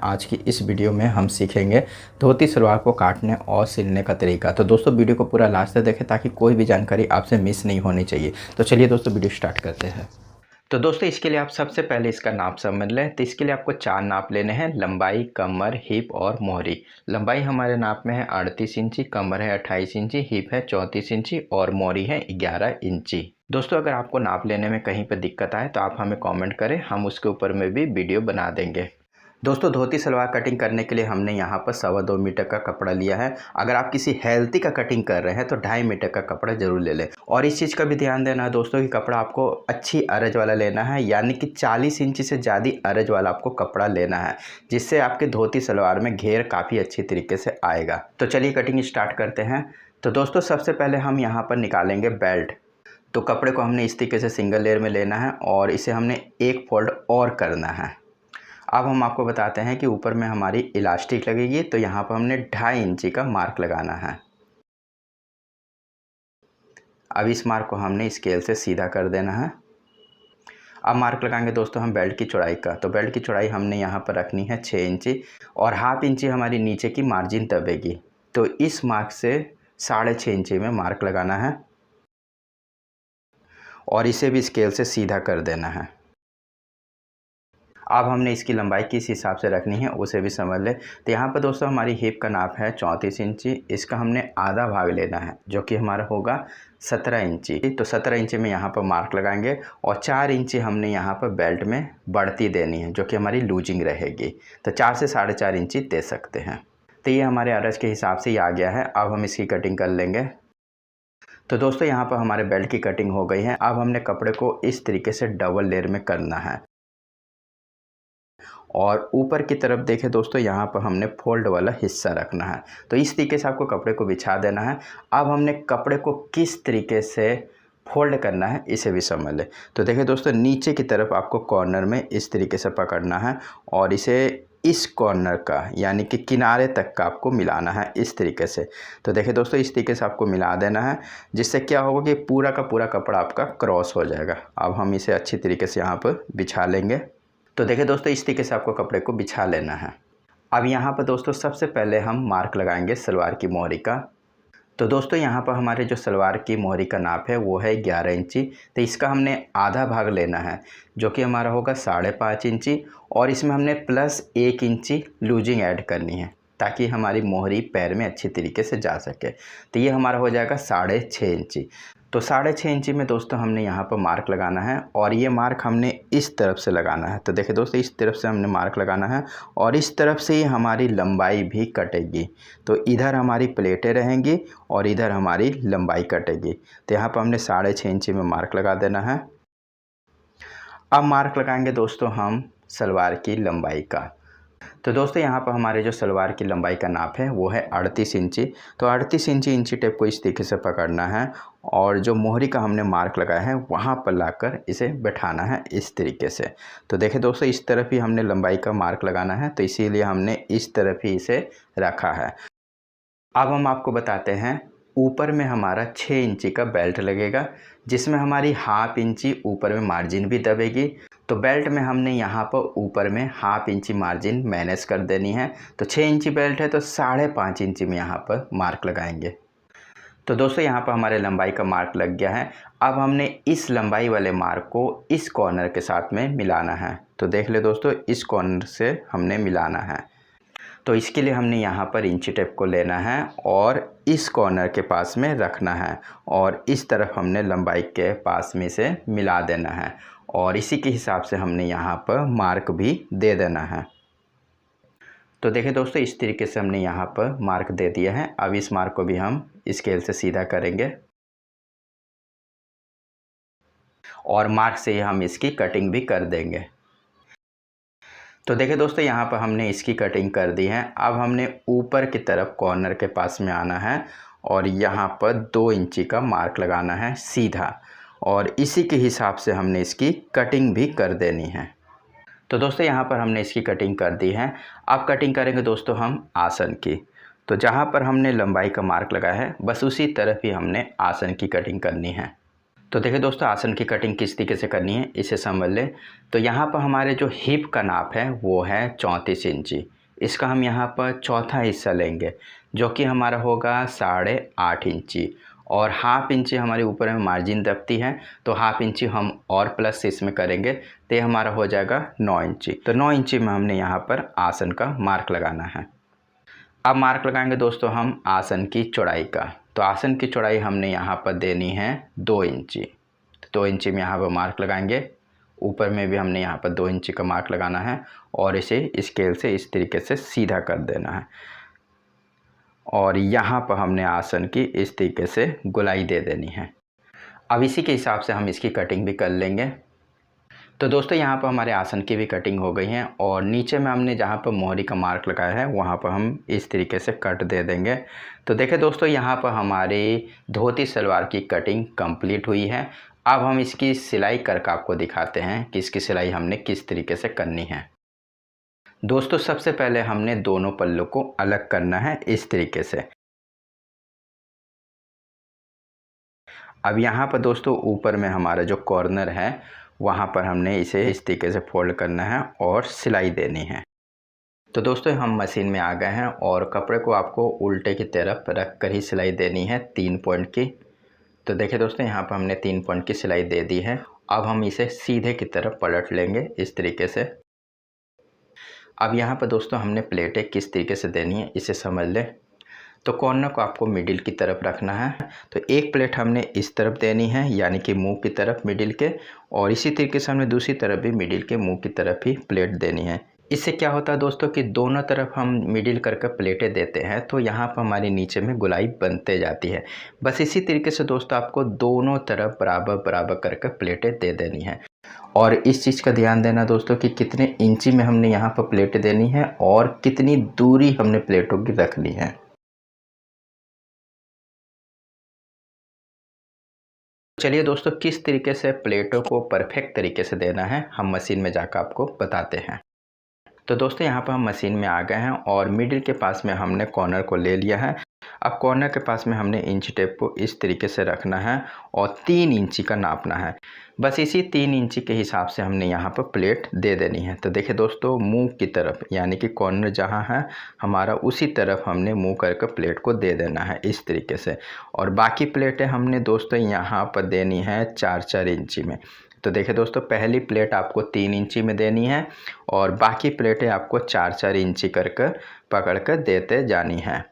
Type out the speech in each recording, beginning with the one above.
आज की इस वीडियो में हम सीखेंगे धोती सलवार को काटने और सिलने का तरीका। तो दोस्तों वीडियो को पूरा लास्ट तक देखें ताकि कोई भी जानकारी आपसे मिस नहीं होनी चाहिए। तो चलिए दोस्तों वीडियो स्टार्ट करते हैं। तो दोस्तों इसके लिए आप सबसे पहले इसका नाप समझ लें। तो इसके लिए आपको 4 नाप लेने हैं: लंबाई, कमर, हिप और मोहरी। लंबाई हमारे नाप में है 38 इंची, कमर है 28 इंची, हिप है 34 इंची और मोहरी है 11 इंची। दोस्तों अगर आपको नाप लेने में कहीं पर दिक्कत आए तो आप हमें कमेंट करें, हम उसके ऊपर में भी वीडियो बना देंगे। दोस्तों धोती सलवार कटिंग करने के लिए हमने यहाँ पर 2.25 मीटर का कपड़ा लिया है। अगर आप किसी हेल्थी का कटिंग कर रहे हैं तो 2.5 मीटर का कपड़ा जरूर ले लें। और इस चीज़ का भी ध्यान देना है दोस्तों कि कपड़ा आपको अच्छी अरज वाला लेना है, यानी कि 40 इंची से ज़्यादा अरज वाला आपको कपड़ा लेना है, जिससे आपके धोती सलवार में घेर काफ़ी अच्छी तरीके से आएगा। तो चलिए कटिंग स्टार्ट करते हैं। तो दोस्तों सबसे पहले हम यहाँ पर निकालेंगे बेल्ट। तो कपड़े को हमने इस तरीके से सिंगल लेयर में लेना है और इसे हमने एक फोल्ड और करना है। अब हम आपको बताते हैं कि ऊपर में हमारी इलास्टिक लगेगी, तो यहाँ पर हमने 2.5 इंची का मार्क लगाना है। अब इस मार्क को हमने स्केल से सीधा कर देना है। अब मार्क लगाएंगे दोस्तों हम बेल्ट की चौड़ाई का। तो बेल्ट की चौड़ाई हमने यहाँ पर रखनी है 6 इंची और 1/2 इंची हमारी नीचे की मार्जिन दबेगी। तो इस मार्क से 6.5 इंची में मार्क लगाना है और इसे भी स्केल से सीधा कर देना है। अब हमने इसकी लंबाई किस हिसाब से रखनी है उसे भी समझ लें। तो यहाँ पर दोस्तों हमारी हिप का नाप है 34 इंची। इसका हमने आधा भाग लेना है जो कि हमारा होगा 17 इंची। तो 17 इंची में यहाँ पर मार्क लगाएंगे और 4 इंची हमने यहाँ पर बेल्ट में बढ़ती देनी है जो कि हमारी लूजिंग रहेगी। तो 4 से 4.5 इंची दे सकते हैं। तो ये हमारे अरज के हिसाब से ही आ गया है। अब हम इसकी कटिंग कर लेंगे। तो दोस्तों यहाँ पर हमारे बेल्ट की कटिंग हो गई है। अब हमने कपड़े को इस तरीके से डबल लेयर में करना है और ऊपर की तरफ देखें दोस्तों, यहाँ पर हमने फोल्ड वाला हिस्सा रखना है। तो इस तरीके से आपको कपड़े को बिछा देना है। अब हमने कपड़े को किस तरीके से फोल्ड करना है इसे भी समझ लें। तो देखिए दोस्तों, नीचे की तरफ आपको कॉर्नर में इस तरीके से पकड़ना है और इसे इस कॉर्नर का यानी कि किनारे तक का आपको मिलाना है इस तरीके से। तो देखिए दोस्तों, इस तरीके से आपको मिला देना है, जिससे क्या होगा कि पूरा का पूरा कपड़ा आपका क्रॉस हो जाएगा। अब हम इसे अच्छी तरीके से यहाँ पर बिछा लेंगे। तो देखिए दोस्तों, इस तरीके से आपको कपड़े को बिछा लेना है। अब यहाँ पर दोस्तों सबसे पहले हम मार्क लगाएंगे सलवार की मोहरी का। तो दोस्तों यहाँ पर हमारे जो सलवार की मोहरी का नाप है वो है 11 इंची। तो इसका हमने आधा भाग लेना है जो कि हमारा होगा 5.5 इंची और इसमें हमने प्लस 1 इंची लूजिंग ऐड करनी है ताकि हमारी मोहरी पैर में अच्छी तरीके से जा सके। तो ये हमारा हो जाएगा 6.5 इंची। तो 6.5 इंची में दोस्तों हमने यहाँ पर मार्क लगाना है और ये मार्क हमने इस तरफ से लगाना है। तो देखिए दोस्तों, इस तरफ से हमने मार्क लगाना है और इस तरफ से ही हमारी लंबाई भी कटेगी। तो इधर हमारी प्लेटें रहेंगी और इधर हमारी लंबाई कटेगी। तो यहाँ पर हमने 6.5 इंची में मार्क लगा देना है। अब मार्क लगाएंगे दोस्तों हम सलवार की लंबाई का। तो दोस्तों यहाँ पर हमारे जो सलवार की लंबाई का नाप है वो है 38 इंची। तो 38 इंची टेप को इस तरीके से पकड़ना है और जो मोहरी का हमने मार्क लगाया है वहाँ पर लाकर इसे बैठाना है इस तरीके से। तो देखिए दोस्तों, इस तरफ ही हमने लंबाई का मार्क लगाना है, तो इसीलिए हमने इस तरफ ही इसे रखा है। अब हम आपको बताते हैं, ऊपर में हमारा 6 इंची का बेल्ट लगेगा जिसमें हमारी 1/2 इंची ऊपर में मार्जिन भी दबेगी। तो बेल्ट में हमने यहाँ पर ऊपर में 1/2 इंची मार्जिन मैनेज कर देनी है। तो 6 इंची बेल्ट है तो 5.5 इंची में यहाँ पर मार्क लगाएंगे। तो दोस्तों यहाँ पर हमारे लंबाई का मार्क लग गया है। अब हमने इस लंबाई वाले मार्क को इस कॉर्नर के साथ में मिलाना है। तो देख ले दोस्तों, इस कॉर्नर से हमने मिलाना है। तो इसके लिए हमने यहाँ पर इंची टेप को लेना है और इस कॉर्नर के पास में रखना है और इस तरफ हमने लंबाई के पास में से मिला देना है और इसी के हिसाब से हमने यहाँ पर मार्क भी दे देना है। तो देखिए दोस्तों, इस तरीके से हमने यहाँ पर मार्क दे दिया है। अब इस मार्क को भी हम स्केल से सीधा करेंगे और मार्क से ही हम इसकी कटिंग भी कर देंगे। तो देखिए दोस्तों, यहाँ पर हमने इसकी कटिंग कर दी है। अब हमने ऊपर की तरफ कॉर्नर के पास में आना है और यहाँ पर 2 इंची का मार्क लगाना है सीधा और इसी के हिसाब से हमने इसकी कटिंग भी कर देनी है। तो दोस्तों यहाँ पर हमने इसकी कटिंग कर दी है। अब कटिंग करेंगे दोस्तों हम आसन की। तो जहाँ पर हमने लंबाई का मार्क लगाया है बस उसी तरफ ही हमने आसन की कटिंग करनी है। तो देखिए दोस्तों, आसन की कटिंग किस तरीके से करनी है इसे समझ लें। तो यहाँ पर हमारे जो हिप का नाप है वो है 34 इंची। इसका हम यहाँ पर चौथा हिस्सा लेंगे जो कि हमारा होगा 8.5 इंची, और हाफ इंची हमारे ऊपर में मार्जिन दबती है, तो हाफ इंची हम और प्लस इसमें करेंगे तो ये हमारा हो जाएगा 9 इंची। तो 9 इंची में हमने यहाँ पर आसन का मार्क लगाना है। अब मार्क लगाएंगे दोस्तों हम आसन की चौड़ाई का। तो आसन की चौड़ाई हमने यहाँ पर देनी है 2 इंची। 2 इंची में यहाँ पर मार्क लगाएंगे। ऊपर में भी हमने यहाँ पर 2 इंची का मार्क लगाना है और इसे स्केल से इस तरीके से सीधा कर देना है, और यहाँ पर हमने आसन की इस तरीके से गोलाई दे देनी है। अब इसी के हिसाब से हम इसकी कटिंग भी कर लेंगे। तो दोस्तों, यहाँ पर हमारे आसन की भी कटिंग हो गई है, और नीचे में हमने जहाँ पर मोहरी का मार्क लगाया है वहाँ पर हम इस तरीके से कट दे देंगे। तो देखिए दोस्तों, यहाँ पर हमारी धोती सलवार की कटिंग कंप्लीट हुई है। अब हम इसकी सिलाई करके आपको दिखाते हैं कि इसकी सिलाई हमने किस तरीके से करनी है। दोस्तों, सबसे पहले हमने दोनों पल्लों को अलग करना है इस तरीके से। अब यहाँ पर दोस्तों ऊपर में हमारा जो कॉर्नर है वहाँ पर हमने इसे इस तरीके से फोल्ड करना है और सिलाई देनी है। तो दोस्तों, हम मशीन में आ गए हैं और कपड़े को आपको उल्टे की तरफ रख कर ही सिलाई देनी है 3 पॉइंट की। तो देखिए दोस्तों, यहाँ पर हमने 3 पॉइंट की सिलाई दे दी है। अब हम इसे सीधे की तरफ पलट लेंगे इस तरीके से। अब यहाँ पर दोस्तों हमने प्लेटें किस तरीके से देनी है इसे समझ लें। तो कॉर्नर को आपको मिडिल की तरफ रखना है। तो एक प्लेट हमने इस तरफ देनी है, यानी कि मुंह की तरफ मिडिल के, और इसी तरीके से हमने दूसरी तरफ भी मिडिल के मुंह की तरफ ही प्लेट देनी है। इससे क्या होता है दोस्तों कि दोनों तरफ हम मिडिल करके प्लेटें देते हैं तो यहाँ पर हमारे नीचे में गोलाई बनते जाती है। बस इसी तरीके से दोस्तों आपको दोनों तरफ बराबर बराबर करके प्लेटें दे देनी है। और इस चीज़ का ध्यान देना दोस्तों कि कितने इंची में हमने यहाँ पर प्लेटें देनी है और कितनी दूरी हमने प्लेटों की रखनी है। चलिए दोस्तों, किस तरीके से प्लेटों को परफेक्ट तरीके से देना है हम मशीन में जाकर आपको बताते हैं। तो दोस्तों, यहाँ पर हम मशीन में आ गए हैं और मिडिल के पास में हमने कॉर्नर को ले लिया है। अब कॉर्नर के पास में हमने इंच टेप को इस तरीके से रखना है और 3 इंची का नापना है। बस इसी 3 इंची के हिसाब से हमने यहाँ पर प्लेट दे देनी है। तो देखिए दोस्तों, मुंह की तरफ यानी कि कॉर्नर जहाँ है हमारा उसी तरफ हमने मुंह करके प्लेट को दे देना है इस तरीके से। और बाकी प्लेटें हमने दोस्तों यहाँ पर देनी है 4-4 इंची में। तो देखिए दोस्तों, पहली प्लेट आपको 3 इंची में देनी है और बाकी प्लेटें आपको 4-4 इंची करके पकड़ कर देते जानी है।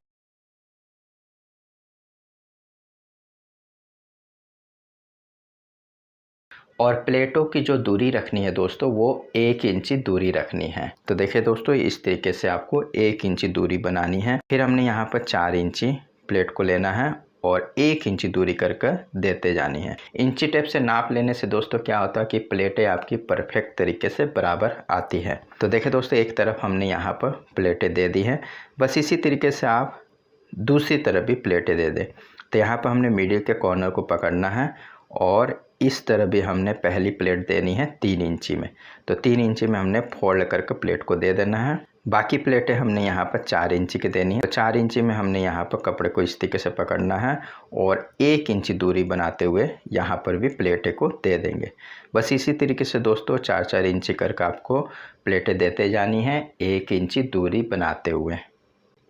और प्लेटों की जो दूरी रखनी है दोस्तों वो 1 इंची दूरी रखनी है। तो देखिए दोस्तों, इस तरीके से आपको 1 इंची दूरी बनानी है। फिर हमने यहाँ पर 4 इंची प्लेट को लेना है और 1 इंची दूरी करके देते जानी है। इंची टेप से नाप लेने से दोस्तों क्या होता है कि प्लेटें आपकी परफेक्ट तरीके से बराबर आती है। तो देखिए दोस्तों, एक तरफ हमने यहाँ पर प्लेटें दे दी हैं। बस इसी तरीके से आप दूसरी तरफ भी प्लेटें दे दें। तो यहाँ पर हमने मिडिल के कॉर्नर को पकड़ना है और इस तरह भी हमने पहली प्लेट देनी है 3 इंची में। तो 3 इंची में हमने फोल्ड करके प्लेट को दे देना है। बाकी प्लेटें हमने यहाँ पर 4 इंची की देनी है। तो 4 इंची में हमने यहाँ पर कपड़े को इस तरीके से पकड़ना है और 1 इंची दूरी बनाते हुए यहाँ पर भी प्लेटें को दे देंगे। बस इसी तरीके से दोस्तों 4-4 इंची करके आपको प्लेटें देते जानी है 1 इंची दूरी बनाते हुए।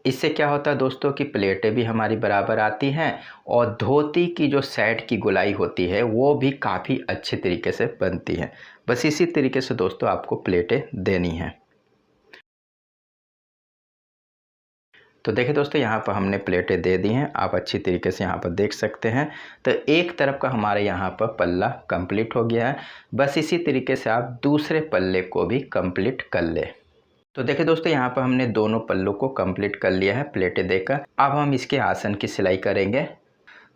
इससे क्या होता है दोस्तों कि प्लेटें भी हमारी बराबर आती हैं और धोती की जो साइड की गोलाई होती है वो भी काफ़ी अच्छे तरीके से बनती है। बस इसी तरीके से दोस्तों आपको प्लेटें देनी हैं। तो देखिए दोस्तों, यहाँ पर हमने प्लेटें दे दी हैं, आप अच्छी तरीके से यहाँ पर देख सकते हैं। तो एक तरफ का हमारे यहाँ पर पल्ला कंप्लीट हो गया है। बस इसी तरीके से आप दूसरे पल्ले को भी कंप्लीट कर ले। तो देखिए दोस्तों, यहाँ पर हमने दोनों पल्लों को कंप्लीट कर लिया है प्लेटें देकर। अब हम इसके आसन की सिलाई करेंगे।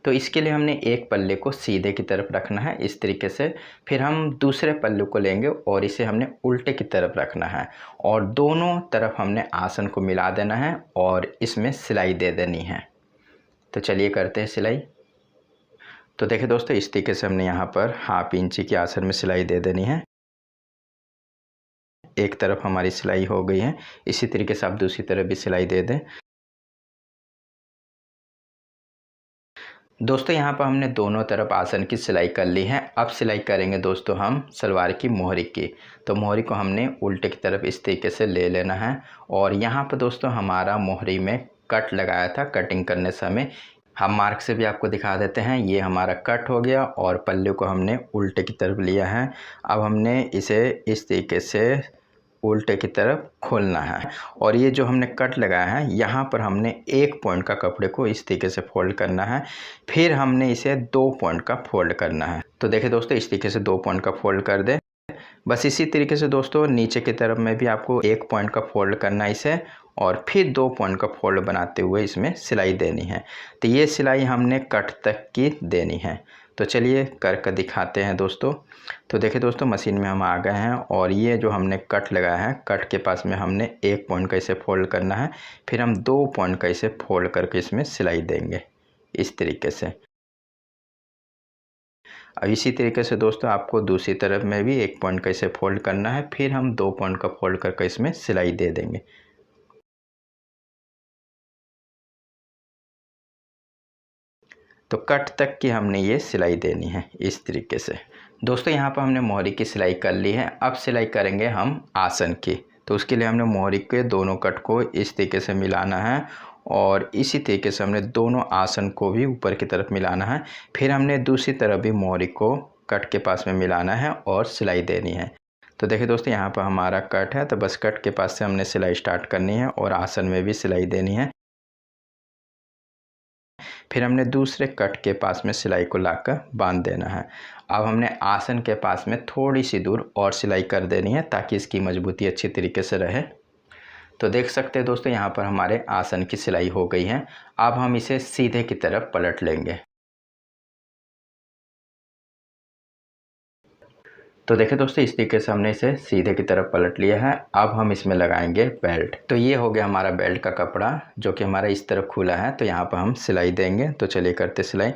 तो इसके लिए हमने एक पल्ले को सीधे की तरफ रखना है इस तरीके से। फिर हम दूसरे पल्ले को लेंगे और इसे हमने उल्टे की तरफ रखना है और दोनों तरफ हमने आसन को मिला देना है और इसमें सिलाई दे देनी है। तो चलिए करते हैं सिलाई। तो देखिए दोस्तों, इस तरीके से हमने यहाँ पर 1/2 इंची की आसन में सिलाई दे देनी है। एक तरफ हमारी सिलाई हो गई है, इसी तरीके से आप दूसरी तरफ भी सिलाई दे दें। दोस्तों यहाँ पर हमने दोनों तरफ आसन की सिलाई कर ली है। अब सिलाई करेंगे दोस्तों हम सलवार की मोहरी की। तो मोहरी को हमने उल्टे की तरफ इस तरीके से ले लेना है और यहाँ पर दोस्तों हमारा मोहरी में कट लगाया था कटिंग करने समय, हम मार्क से भी आपको दिखा देते हैं। ये हमारा कट हो गया और पल्ले को हमने उल्टे की तरफ लिया है। अब हमने इसे इस तरीके से उल्टे की तरफ खोलना है और ये जो हमने कट लगाया है यहाँ पर हमने 1 पॉइंट का कपड़े को इस तरीके से फोल्ड करना है, फिर हमने इसे 2 पॉइंट का फोल्ड करना है। तो देखिए दोस्तों इस तरीके से 2 पॉइंट का फोल्ड कर दे। बस इसी तरीके से दोस्तों नीचे की तरफ में भी आपको 1 पॉइंट का फोल्ड करना है इसे और फिर 2 पॉइंट का फोल्ड बनाते हुए इसमें सिलाई देनी है। तो ये सिलाई हमने कट तक की देनी है। तो चलिए कर दिखाते हैं दोस्तों। तो देखिए दोस्तों मशीन में हम आ गए हैं और ये जो हमने कट लगाया है कट के पास में हमने 1 पॉइंट का इसे फोल्ड करना है, फिर हम 2 पॉइंट का इसे फोल्ड करके इसमें सिलाई देंगे इस तरीके से। अब इसी तरीके से दोस्तों आपको दूसरी तरफ में भी 1 पॉइंट का इसे फोल्ड करना है, फिर हम 2 पॉइंट का फोल्ड करके इसमें सिलाई दे देंगे। तो कट तक की हमने ये सिलाई देनी है इस तरीके से। दोस्तों यहाँ पर हमने मोहरी की सिलाई कर ली है। अब सिलाई करेंगे हम आसन की। तो उसके लिए हमने मोहरी के दोनों कट को इस तरीके से मिलाना है और इसी तरीके से हमने दोनों आसन को भी ऊपर की तरफ मिलाना है। फिर हमने दूसरी तरफ भी मोहरी को कट के पास में मिलाना है और सिलाई देनी है। तो देखिए दोस्तों यहाँ पर हमारा कट है, तो बस कट के पास से हमने सिलाई स्टार्ट करनी है और आसन में भी सिलाई देनी है। फिर हमने दूसरे कट के पास में सिलाई को लाकर बांध देना है। अब हमने आसन के पास में थोड़ी सी दूर और सिलाई कर देनी है ताकि इसकी मजबूती अच्छी तरीके से रहे। तो देख सकते हैं दोस्तों यहाँ पर हमारे आसन की सिलाई हो गई है। अब हम इसे सीधे की तरफ पलट लेंगे। तो देखिए दोस्तों इस तरीके से हमने इसे सीधे की तरफ पलट लिया है। अब हम इसमें लगाएंगे बेल्ट। तो ये हो गया हमारा बेल्ट का कपड़ा जो कि हमारा इस तरफ खुला है। तो यहाँ पर हम सिलाई देंगे। तो चलिए करते सिलाई।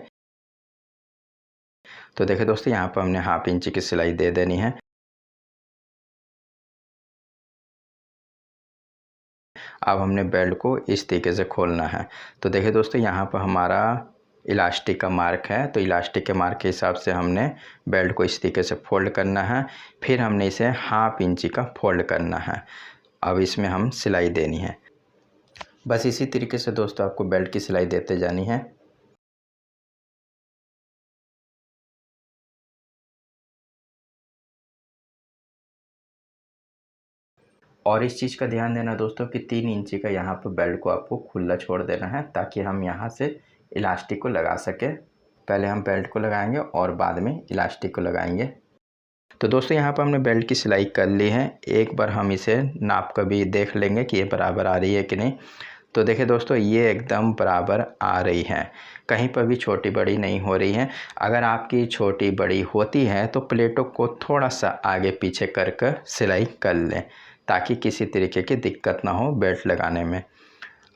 तो देखिए दोस्तों यहाँ पर हमने 1/2 इंच की सिलाई दे देनी है। अब हमने बेल्ट को इस तरीके से खोलना है। तो देखिए दोस्तों यहाँ पर हमारा इलास्टिक का मार्क है। तो इलास्टिक के मार्क के हिसाब से हमने बेल्ट को इस तरीके से फोल्ड करना है, फिर हमने इसे 1/2 इंच का फोल्ड करना है। अब इसमें हम सिलाई देनी है। बस इसी तरीके से दोस्तों आपको बेल्ट की सिलाई देते जानी है। और इस चीज़ का ध्यान देना दोस्तों कि 3 इंची का यहाँ पर बेल्ट को आपको खुला छोड़ देना है ताकि हम यहाँ से इलास्टिक को लगा सकें। पहले हम बेल्ट को लगाएंगे और बाद में इलास्टिक को लगाएंगे। तो दोस्तों यहाँ पर हमने बेल्ट की सिलाई कर ली है। एक बार हम इसे नाप कर भी देख लेंगे कि ये बराबर आ रही है कि नहीं। तो देखिए दोस्तों ये एकदम बराबर आ रही है, कहीं पर भी छोटी बड़ी नहीं हो रही है। अगर आपकी छोटी बड़ी होती है तो प्लेटों को थोड़ा सा आगे पीछे कर सिलाई कर लें ताकि किसी तरीके की दिक्कत ना हो बेल्ट लगाने में।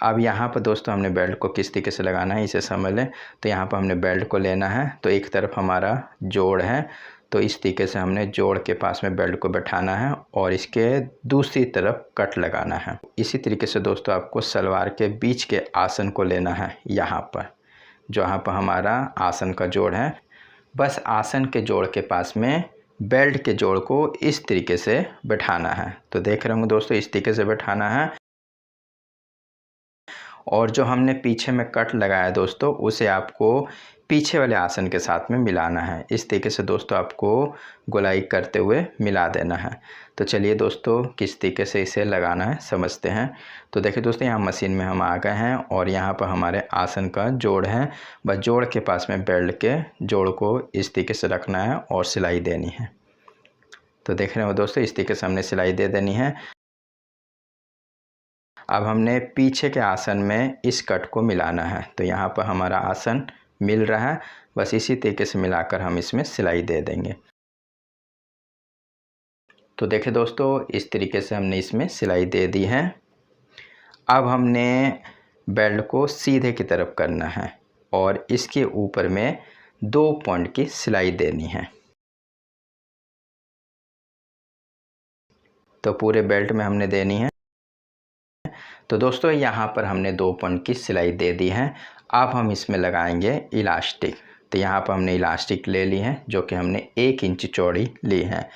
अब यहाँ पर दोस्तों हमने बेल्ट को किस तरीके से लगाना है इसे समझ लें। तो यहाँ पर हमने बेल्ट को लेना है। तो एक तरफ हमारा जोड़ है, तो इस तरीके से हमने जोड़ के पास में बेल्ट को बैठाना है और इसके दूसरी तरफ कट लगाना है। इसी तरीके से दोस्तों आपको सलवार के बीच के आसन को लेना है। यहाँ पर जहाँ पर हमारा आसन का जोड़ है, बस आसन के जोड़ के पास में बेल्ट के जोड़ को इस तरीके से बैठाना है। तो देख रहे होंगे दोस्तों इस तरीके से बैठाना है और जो हमने पीछे में कट लगाया दोस्तों उसे आपको पीछे वाले आसन के साथ में मिलाना है। इस तरीके से दोस्तों आपको गोलाई करते हुए मिला देना है। तो चलिए दोस्तों किस तरीके से इसे लगाना है समझते हैं। तो देखिए दोस्तों यहाँ मशीन में हम आ गए हैं और यहाँ पर हमारे आसन का जोड़ है। बस जोड़ के पास में बेल्ट के जोड़ को इस तरीके से रखना है और सिलाई देनी है। तो देख रहे हो दोस्तों इस तरीके से हमने सिलाई दे देनी है। अब हमने पीछे के आसन में इस कट को मिलाना है। तो यहाँ पर हमारा आसन मिल रहा है, बस इसी तरीके से मिलाकर हम इसमें सिलाई दे देंगे। तो देखिए दोस्तों इस तरीके से हमने इसमें सिलाई दे दी है। अब हमने बेल्ट को सीधे की तरफ करना है और इसके ऊपर में 2 पॉइंट की सिलाई देनी है। तो पूरे बेल्ट में हमने देनी है। तो दोस्तों यहाँ पर हमने 2 पॉइंट की सिलाई दे दी है। अब हम इसमें लगाएंगे इलास्टिक। तो यहाँ पर हमने इलास्टिक ले ली है जो कि हमने 1 इंच चौड़ी ली है,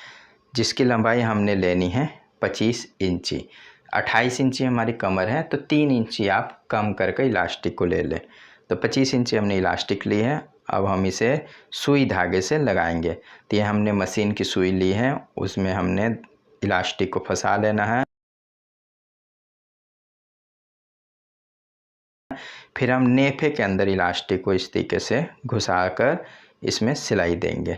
जिसकी लंबाई हमने लेनी है 25 इंची। 28 इंची हमारी कमर है तो 3 इंची आप कम करके इलास्टिक को ले लें। तो 25 इंची हमने इलास्टिक ली है। अब हम इसे सुई धागे से लगाएंगे। तो ये हमने मशीन की सुई ली है, उसमें हमने इलास्टिक को फंसा लेना है। फिर हम नेफे के अंदर इलास्टिक को इस तरीके से घुसाकर इसमें सिलाई देंगे।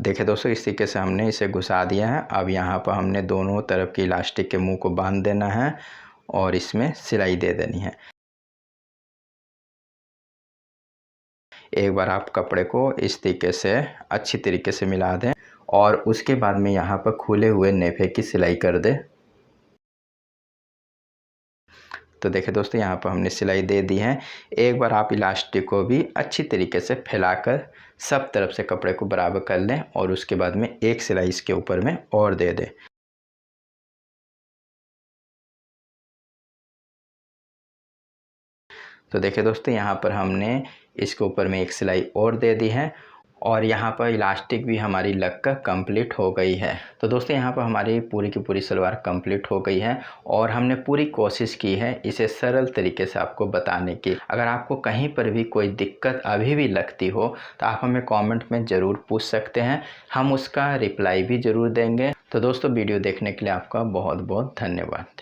देखिए दोस्तों, इस तरीके से हमने इसे घुसा दिया है। अब यहाँ पर हमने दोनों तरफ की इलास्टिक के मुंह को बांध देना है और इसमें सिलाई दे देनी है। एक बार आप कपड़े को इस तरीके से अच्छी तरीके से मिला दें और उसके बाद में यहाँ पर खुले हुए नेफे की सिलाई कर दें। तो देखिए दोस्तों, यहाँ पर हमने सिलाई दे दी है। एक बार आप इलास्टिक को भी अच्छी तरीके से फैलाकर सब तरफ से कपड़े को बराबर कर लें और उसके बाद में एक सिलाई इसके ऊपर में और दे दें। तो देखिए दोस्तों, यहाँ पर हमने इसके ऊपर में एक सिलाई और दे दी है और यहाँ पर इलास्टिक भी हमारी लग कर कंप्लीट हो गई है। तो दोस्तों, यहाँ पर हमारी पूरी की पूरी सलवार कंप्लीट हो गई है और हमने पूरी कोशिश की है इसे सरल तरीके से आपको बताने की। अगर आपको कहीं पर भी कोई दिक्कत अभी भी लगती हो तो आप हमें कमेंट में ज़रूर पूछ सकते हैं, हम उसका रिप्लाई भी ज़रूर देंगे। तो दोस्तों, वीडियो देखने के लिए आपका बहुत बहुत धन्यवाद।